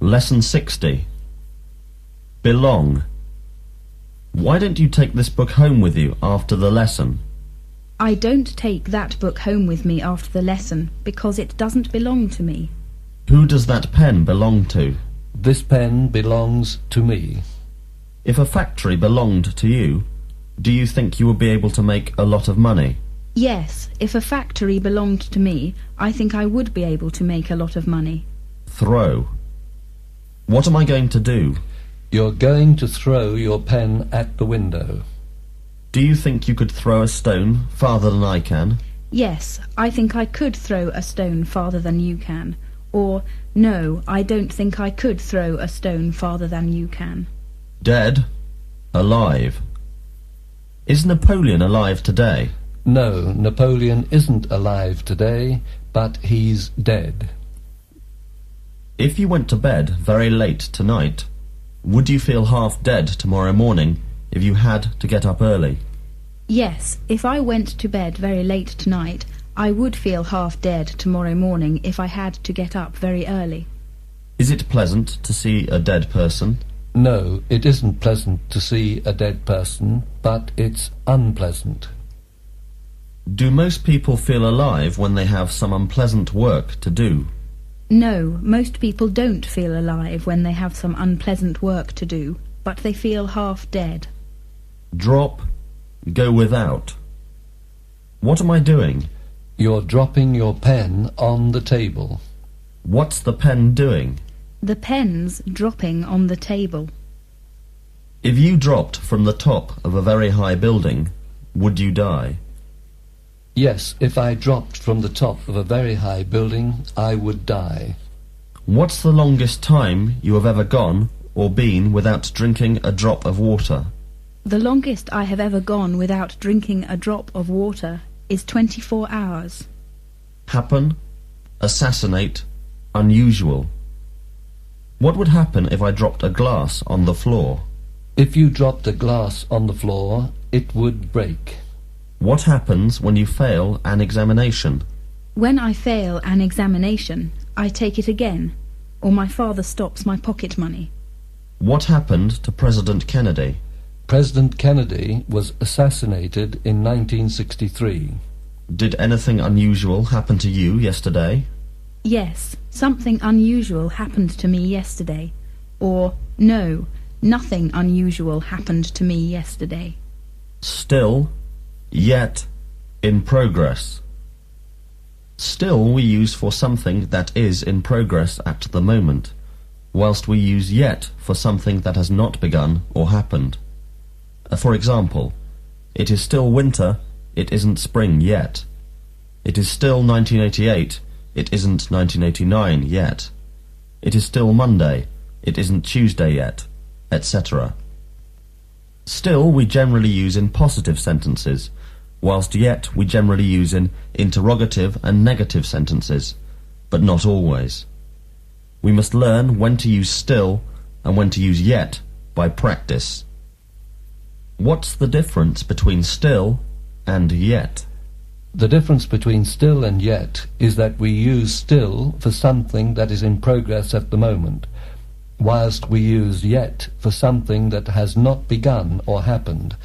Lesson 60. Belong. Why don't you take this book home with you after the lesson? I don't take that book home with me after the lesson because it doesn't belong to me. Who does that pen belong to? This pen belongs to me. If a factory belonged to you, do you think you would be able to make a lot of money? Yes, if a factory belonged to me, I think I would be able to make a lot of money. Throw. What am I going to do? You're going to throw your pen at the window. Do you think you could throw a stone farther than I can? Yes, I think I could throw a stone farther than you can. Or, no, I don't think I could throw a stone farther than you can. Dead. Alive. Is Napoleon alive today? No, Napoleon isn't alive today, but he's dead. If you went to bed very late tonight, would you feel half dead tomorrow morning if you had to get up early? Yes, if I went to bed very late tonight, I would feel half dead tomorrow morning if I had to get up very early. Is it pleasant to see a dead person? No, it isn't pleasant to see a dead person, but it's unpleasant. Do most people feel alive when they have some unpleasant work to do? No, most people don't feel alive when they have some unpleasant work to do, but they feel half dead. Drop. Go without. What am I doing? You're dropping your pen on the table. What's the pen doing? The pen's dropping on the table. If you dropped from the top of a very high building, would you die? Yes, if I dropped from the top of a very high building, I would die. What's the longest time you have ever gone or been without drinking a drop of water? The longest I have ever gone without drinking a drop of water is 24 hours. Happen. Assassinate. Unusual. What would happen if I dropped a glass on the floor? If you dropped a glass on the floor, it would break. What happens when you fail an examination? When I fail an examination, I take it again, or my father stops my pocket money. What happened to President Kennedy? President Kennedy was assassinated in 1963. Did anything unusual happen to you yesterday? Yes, something unusual happened to me yesterday. Or, no, nothing unusual happened to me yesterday. Still. Yet. In progress. Still we use for something that is in progress at the moment, whilst we use yet for something that has not begun or happened. For example, it is still winter, it isn't spring yet. It is still 1988, it isn't 1989 yet. It is still Monday, it isn't Tuesday yet, etc. Still we generally use in positive sentences, whilst yet we generally use in interrogative and negative sentences, but not always. We must learn when to use still and when to use yet by practice. What's the difference between still and yet? The difference between still and yet is that we use still for something that is in progress at the moment, whilst we use yet for something that has not begun or happened.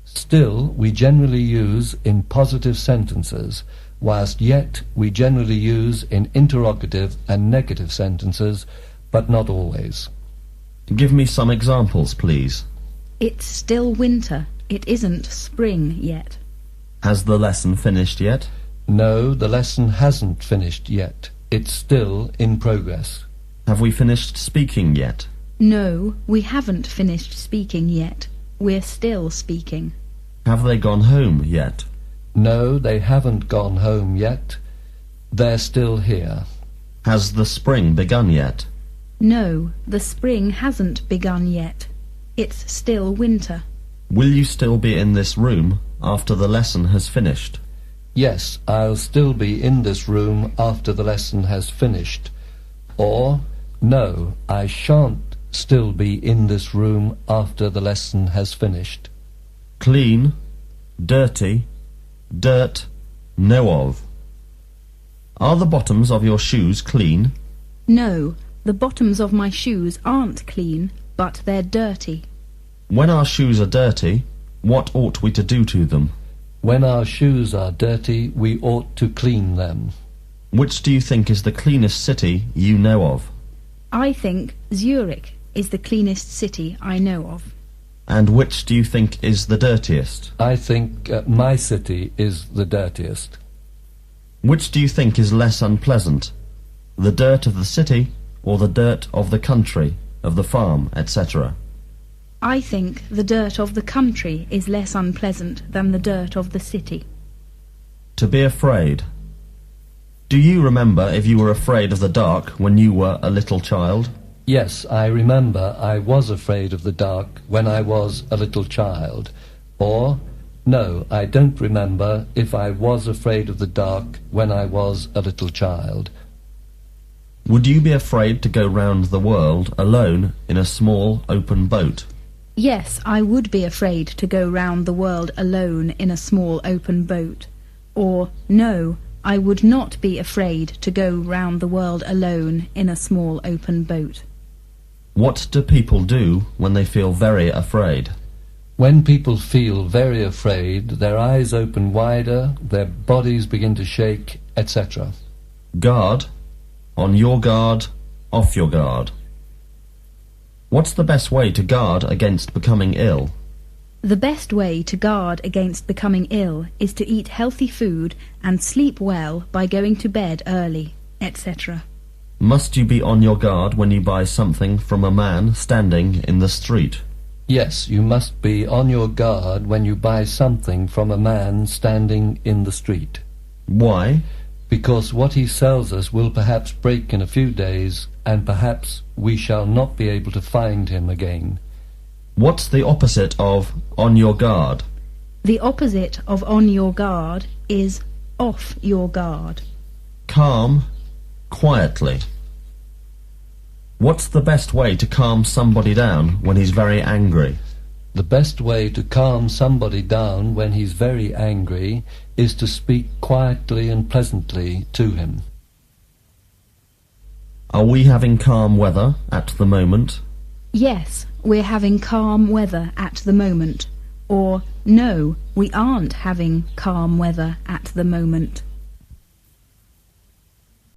Still we generally use in positive sentences, whilst yet we generally use in interrogative and negative sentences, but not always. Give me some examples, please. It's still winter. It isn't spring yet. Has the lesson finished yet? No, the lesson hasn't finished yet. It's still in progress. Have we finished speaking yet? No, we haven't finished speaking yet. We're still speaking. Have they gone home yet? No, they haven't gone home yet. They're still here. Has the spring begun yet? No, the spring hasn't begun yet. It's still winter. Will you still be in this room after the lesson has finished? Yes, I'll still be in this room after the lesson has finished. Or, no, I shan't still be in this room after the lesson has finished. Clean, dirty, dirt, know of. Are the bottoms of your shoes clean? No, The bottoms of my shoes aren't clean, but they're dirty. When our shoes are dirty, what ought we to do to them? When our shoes are dirty, we ought to clean them. Which do you think is the cleanest city you know of? I think Zurich is the cleanest city I know of. And which do you think is the dirtiest? I think my city is the dirtiest. Which do you think is less unpleasant? The dirt of the city or the dirt of the country, of the farm, etc.? I think the dirt of the country is less unpleasant than the dirt of the city. To be afraid. Do you remember if you were afraid of the dark when you were a little child? Yes, I remember I was afraid of the dark when I was a little child. Or, no, I don't remember if I was afraid of the dark when I was a little child. Would you be afraid to go round the world alone in a small open boat? Yes, I would be afraid to go round the world alone in a small open boat. Or, no, I would not be afraid to go round the world alone in a small open boat. What do people do when they feel very afraid? When people feel very afraid, their eyes open wider, their bodies begin to shake, etc. Guard. On your guard, off your guard. What's the best way to guard against becoming ill? The best way to guard against becoming ill is to eat healthy food and sleep well by going to bed early, etc. Must you be on your guard when you buy something from a man standing in the street? Yes, you must be on your guard when you buy something from a man standing in the street. Why? Because what he sells us will perhaps break in a few days, and perhaps we shall not be able to find him again. What's the opposite of on your guard? The opposite of on your guard is off your guard. Calm, quietly. What's the best way to calm somebody down when he's very angry? The best way to calm somebody down when he's very angry is to speak quietly and pleasantly to him. Are we having calm weather at the moment? Yes, we're having calm weather at the moment. Or, no, we aren't having calm weather at the moment.